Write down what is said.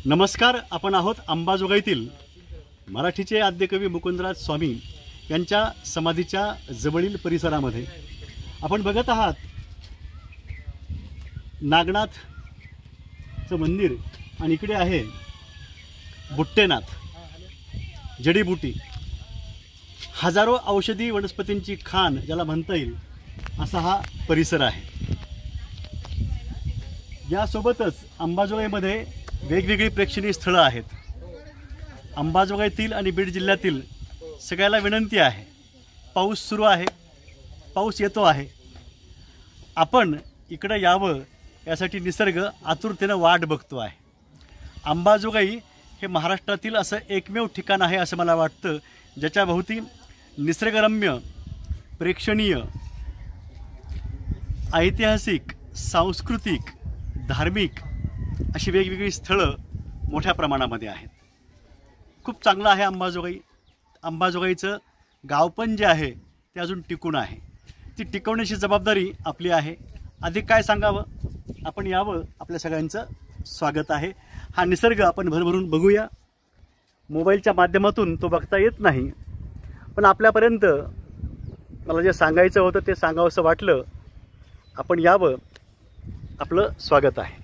नमस्कार, आपण आहोत अंबाजोगाईतील मराठीचे आद्यकवी मुकुंदराज स्वामी यांच्या समाधीच्या जवळील परिसरामध्ये आपण बघत आहात नागनाथचं मंदिर आणि इकडे आहे बुट्टेनाथ जडीबुटी। हजारो औषधी वनस्पतींची खाण ज्याला म्हणता येईल असा हा परिसर आहे। यासोबतच अंबाजोगाईमध्ये वेगवेगळी प्रेक्षणीय स्थळं आहेत। अंबाजोगाईतील आणि बीड जिल्ह्यातील सगळ्याला विनंती आहे, पाऊस सुरू आहे, पाऊस येतो आहे, आपण इकडं यावं यासाठी निसर्ग आतुरतेनं वाट बघतो आहे। अंबाजोगाई हे महाराष्ट्रातील असं एकमेव ठिकाण आहे असं मला वाटतं ज्याच्या भोवती निसर्गरम्य, प्रेक्षणीय, ऐतिहासिक, सांस्कृतिक, धार्मिक अशी वेगवेगळी स्थळं मोठ्या प्रमाणामध्ये आहेत। खूप चांगलं आहे अंबाजोगाई। अंबाजोगाईचं गावपण जे आहे ते अजून टिकून आहे, ती टिकवण्याची जबाबदारी आपली आहे। अधिक काय सांगावं, आपण यावं, आपल्या सगळ्यांचं स्वागत आहे। हा निसर्ग आपण भरभरून बघूया। मोबाईलच्या माध्यमातून तो बघता येत नाही, पण आपल्यापर्यंत मला जे सांगायचं होतं ते सांगावंसं वाटलं, आपण यावं, आपलं स्वागत आहे।